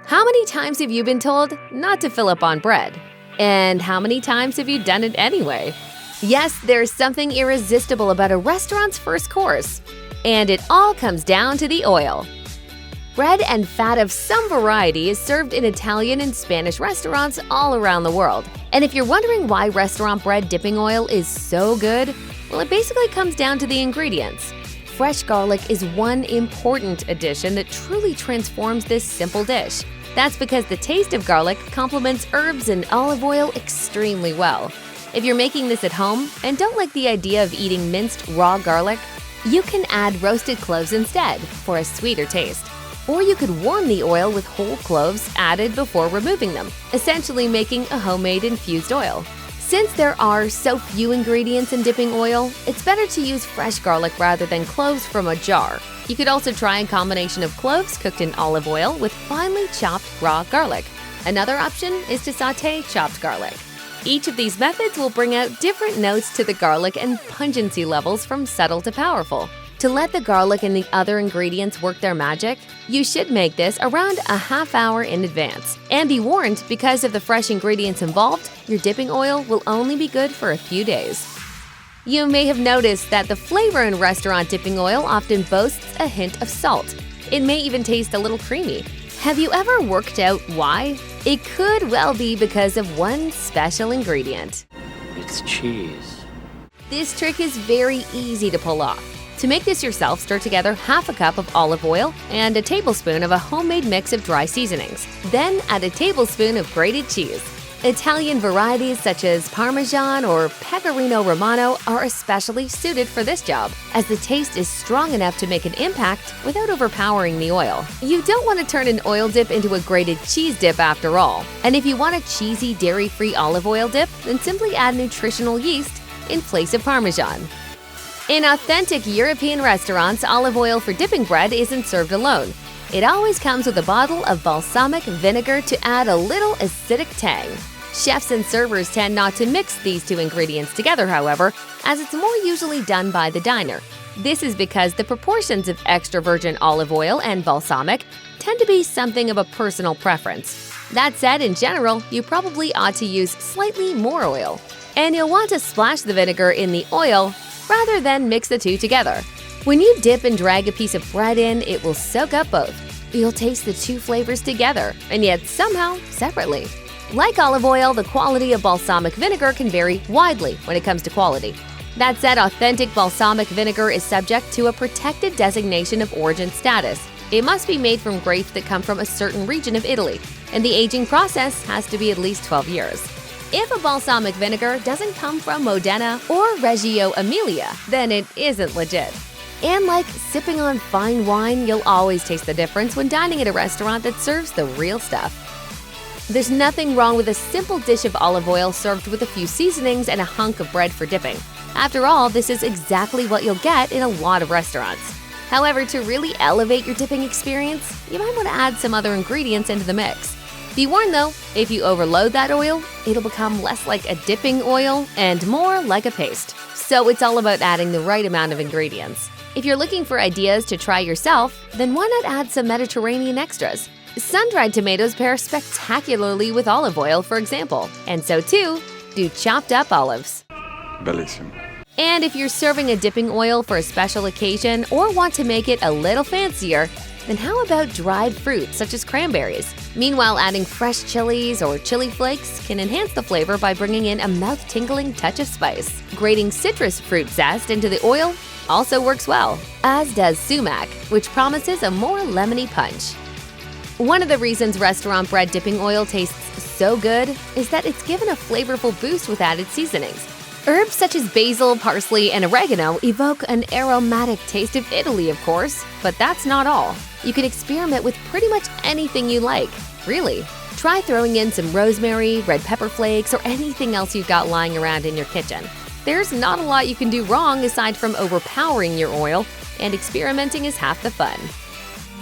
How many times have you been told not to fill up on bread? And how many times have you done it anyway? Yes, there's something irresistible about a restaurant's first course. And it all comes down to the oil. Bread and fat of some variety is served in Italian and Spanish restaurants all around the world. And if you're wondering why restaurant bread dipping oil is so good, well, it basically comes down to the ingredients. Fresh garlic is one important addition that truly transforms this simple dish. That's because the taste of garlic complements herbs and olive oil extremely well. If you're making this at home and don't like the idea of eating minced raw garlic, you can add roasted cloves instead for a sweeter taste. Or you could warm the oil with whole cloves added before removing them, essentially making a homemade infused oil. Since there are so few ingredients in dipping oil, it's better to use fresh garlic rather than cloves from a jar. You could also try a combination of cloves cooked in olive oil with finely chopped raw garlic. Another option is to sauté chopped garlic. Each of these methods will bring out different notes to the garlic and pungency levels from subtle to powerful. To let the garlic and the other ingredients work their magic, you should make this around a half hour in advance. And be warned, because of the fresh ingredients involved, your dipping oil will only be good for a few days. You may have noticed that the flavor in restaurant dipping oil often boasts a hint of salt. It may even taste a little creamy. Have you ever worked out why? It could well be because of one special ingredient. It's cheese. This trick is very easy to pull off. To make this yourself, stir together half a cup of olive oil and a tablespoon of a homemade mix of dry seasonings. Then add a tablespoon of grated cheese. Italian varieties such as Parmesan or Pecorino Romano are especially suited for this job, as the taste is strong enough to make an impact without overpowering the oil. You don't want to turn an oil dip into a grated cheese dip after all. And if you want a cheesy, dairy-free olive oil dip, then simply add nutritional yeast in place of Parmesan. In authentic European restaurants, olive oil for dipping bread isn't served alone. It always comes with a bottle of balsamic vinegar to add a little acidic tang. Chefs and servers tend not to mix these two ingredients together, however, as it's more usually done by the diner. This is because the proportions of extra virgin olive oil and balsamic tend to be something of a personal preference. That said, in general, you probably ought to use slightly more oil. And you'll want to splash the vinegar in the oil rather than mix the two together. When you dip and drag a piece of bread in, it will soak up both. You'll taste the two flavors together, and yet somehow separately. Like olive oil, the quality of balsamic vinegar can vary widely when it comes to quality. That said, authentic balsamic vinegar is subject to a protected designation of origin status. It must be made from grapes that come from a certain region of Italy, and the aging process has to be at least 12 years. If a balsamic vinegar doesn't come from Modena or Reggio Emilia, then it isn't legit. And like sipping on fine wine, you'll always taste the difference when dining at a restaurant that serves the real stuff. There's nothing wrong with a simple dish of olive oil served with a few seasonings and a hunk of bread for dipping. After all, this is exactly what you'll get in a lot of restaurants. However, to really elevate your dipping experience, you might want to add some other ingredients into the mix. Be warned though, if you overload that oil, it'll become less like a dipping oil and more like a paste. So it's all about adding the right amount of ingredients. If you're looking for ideas to try yourself, then why not add some Mediterranean extras? Sun-dried tomatoes pair spectacularly with olive oil, for example, and so too do chopped up olives. Bellissimo. And if you're serving a dipping oil for a special occasion or want to make it a little fancier, then how about dried fruit such as cranberries? Meanwhile, adding fresh chilies or chili flakes can enhance the flavor by bringing in a mouth-tingling touch of spice. Grating citrus fruit zest into the oil also works well, as does sumac, which promises a more lemony punch. One of the reasons restaurant bread dipping oil tastes so good is that it's given a flavorful boost with added seasonings. Herbs such as basil, parsley, and oregano evoke an aromatic taste of Italy, of course, but that's not all. You can experiment with pretty much anything you like, really. Try throwing in some rosemary, red pepper flakes, or anything else you've got lying around in your kitchen. There's not a lot you can do wrong aside from overpowering your oil, and experimenting is half the fun.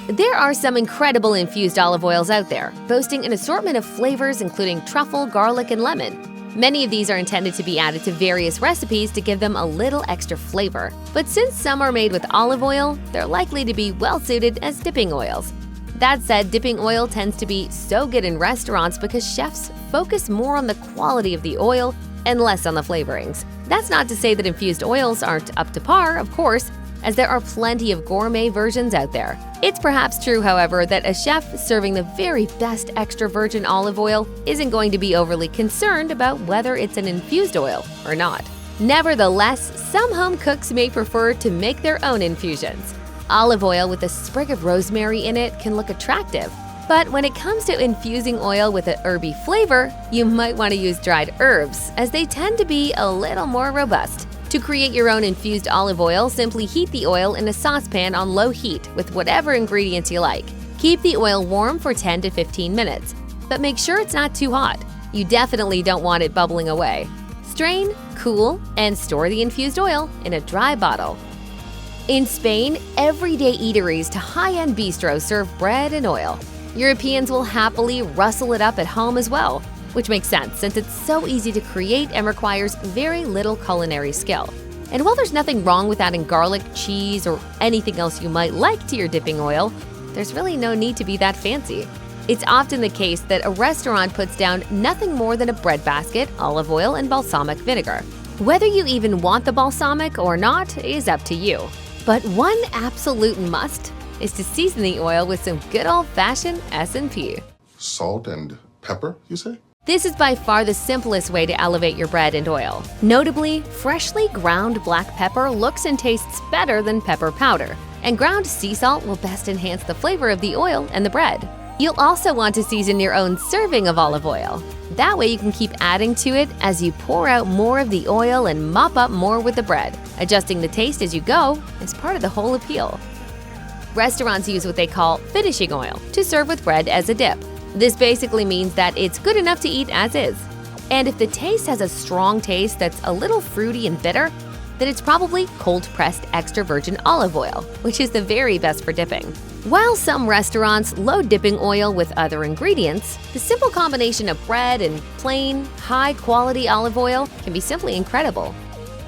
There are some incredible infused olive oils out there, boasting an assortment of flavors including truffle, garlic, and lemon. Many of these are intended to be added to various recipes to give them a little extra flavor. But since some are made with olive oil, they're likely to be well suited as dipping oils. That said, dipping oil tends to be so good in restaurants because chefs focus more on the quality of the oil and less on the flavorings. That's not to say that infused oils aren't up to par, of course, as there are plenty of gourmet versions out there. It's perhaps true, however, that a chef serving the very best extra virgin olive oil isn't going to be overly concerned about whether it's an infused oil or not. Nevertheless, some home cooks may prefer to make their own infusions. Olive oil with a sprig of rosemary in it can look attractive, but when it comes to infusing oil with a herby flavor, you might want to use dried herbs, as they tend to be a little more robust. To create your own infused olive oil, simply heat the oil in a saucepan on low heat with whatever ingredients you like. Keep the oil warm for 10 to 15 minutes, but make sure it's not too hot. You definitely don't want it bubbling away. Strain, cool, and store the infused oil in a dry bottle. In Spain, everyday eateries to high-end bistros serve bread and oil. Europeans will happily rustle it up at home as well, which makes sense since it's so easy to create and requires very little culinary skill. And while there's nothing wrong with adding garlic, cheese, or anything else you might like to your dipping oil, there's really no need to be that fancy. It's often the case that a restaurant puts down nothing more than a bread basket, olive oil, and balsamic vinegar. Whether you even want the balsamic or not is up to you. But one absolute must is to season the oil with some good old-fashioned S&P. Salt and pepper, you say? This is by far the simplest way to elevate your bread and oil. Notably, freshly ground black pepper looks and tastes better than pepper powder, and ground sea salt will best enhance the flavor of the oil and the bread. You'll also want to season your own serving of olive oil. That way you can keep adding to it as you pour out more of the oil and mop up more with the bread. Adjusting the taste as you go is part of the whole appeal. Restaurants use what they call finishing oil to serve with bread as a dip. This basically means that it's good enough to eat as is. And if the taste has a strong taste that's a little fruity and bitter, then it's probably cold-pressed extra virgin olive oil, which is the very best for dipping. While some restaurants load dipping oil with other ingredients, the simple combination of bread and plain, high-quality olive oil can be simply incredible.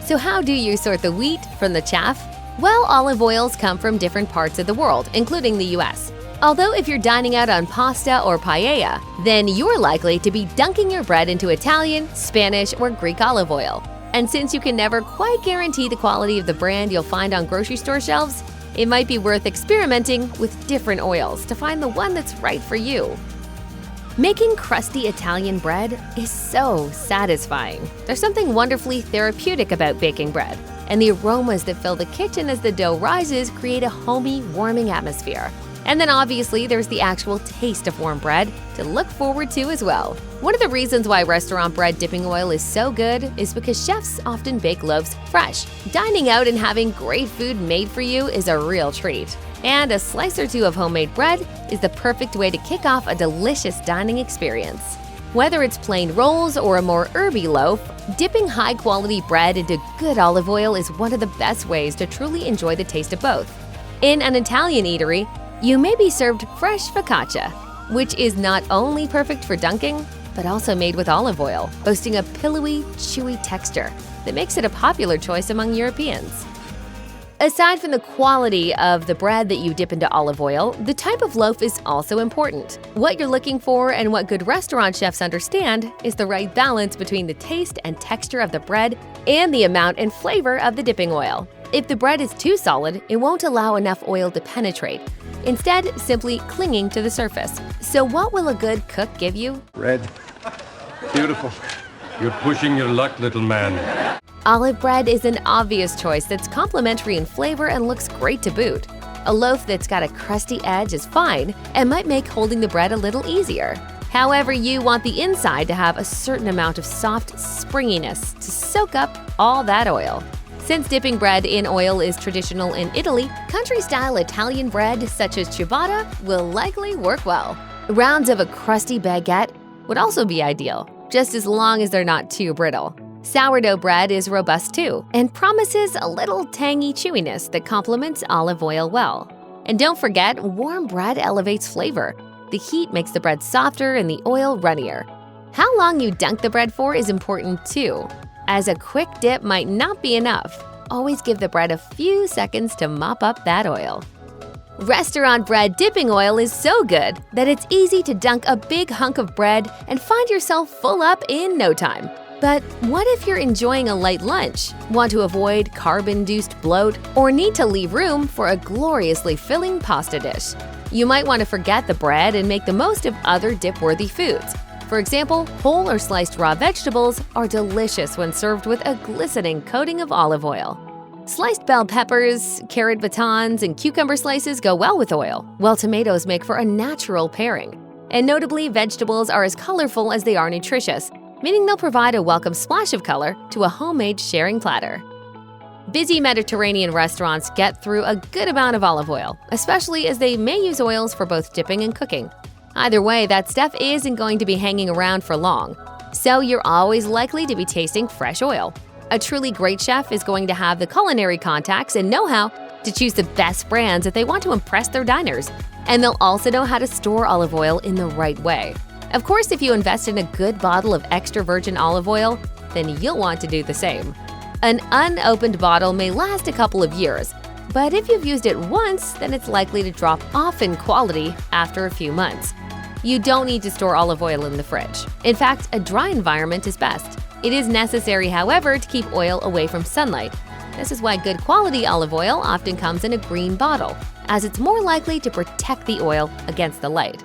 So how do you sort the wheat from the chaff? Well, olive oils come from different parts of the world, including the US. Although if you're dining out on pasta or paella, then you're likely to be dunking your bread into Italian, Spanish, or Greek olive oil. And since you can never quite guarantee the quality of the brand you'll find on grocery store shelves, it might be worth experimenting with different oils to find the one that's right for you. Making crusty Italian bread is so satisfying. There's something wonderfully therapeutic about baking bread, and the aromas that fill the kitchen as the dough rises create a homey, warming atmosphere. And then obviously there's the actual taste of warm bread to look forward to as well. One of the reasons why restaurant bread dipping oil is so good is because chefs often bake loaves fresh. Dining out and having great food made for you is a real treat. And a slice or two of homemade bread is the perfect way to kick off a delicious dining experience. Whether it's plain rolls or a more herby loaf, dipping high-quality bread into good olive oil is one of the best ways to truly enjoy the taste of both. In an Italian eatery, you may be served fresh focaccia, which is not only perfect for dunking, but also made with olive oil, boasting a pillowy, chewy texture that makes it a popular choice among Europeans. Aside from the quality of the bread that you dip into olive oil, the type of loaf is also important. What you're looking for and what good restaurant chefs understand is the right balance between the taste and texture of the bread and the amount and flavor of the dipping oil. If the bread is too solid, it won't allow enough oil to penetrate, instead simply clinging to the surface. So what will a good cook give you? Red. Beautiful. You're pushing your luck, little man. Olive bread is an obvious choice that's complementary in flavor and looks great to boot. A loaf that's got a crusty edge is fine and might make holding the bread a little easier. However, you want the inside to have a certain amount of soft springiness to soak up all that oil. Since dipping bread in oil is traditional in Italy, country-style Italian bread such as ciabatta will likely work well. Rounds of a crusty baguette would also be ideal, just as long as they're not too brittle. Sourdough bread is robust too, and promises a little tangy chewiness that complements olive oil well. And don't forget, warm bread elevates flavor. The heat makes the bread softer and the oil runnier. How long you dunk the bread for is important too, as a quick dip might not be enough. Always give the bread a few seconds to mop up that oil. Restaurant bread dipping oil is so good that it's easy to dunk a big hunk of bread and find yourself full up in no time. But what if you're enjoying a light lunch, want to avoid carb-induced bloat, or need to leave room for a gloriously filling pasta dish? You might want to forget the bread and make the most of other dip-worthy foods. For example, whole or sliced raw vegetables are delicious when served with a glistening coating of olive oil. Sliced bell peppers, carrot batons, and cucumber slices go well with oil, while tomatoes make for a natural pairing. And notably, vegetables are as colorful as they are nutritious, meaning they'll provide a welcome splash of color to a homemade sharing platter. Busy Mediterranean restaurants get through a good amount of olive oil, especially as they may use oils for both dipping and cooking. Either way, that stuff isn't going to be hanging around for long, so you're always likely to be tasting fresh oil. A truly great chef is going to have the culinary contacts and know-how to choose the best brands if they want to impress their diners, and they'll also know how to store olive oil in the right way. Of course, if you invest in a good bottle of extra virgin olive oil, then you'll want to do the same. An unopened bottle may last a couple of years, but if you've used it once, then it's likely to drop off in quality after a few months. You don't need to store olive oil in the fridge. In fact, a dry environment is best. It is necessary, however, to keep oil away from sunlight. This is why good quality olive oil often comes in a green bottle, as it's more likely to protect the oil against the light.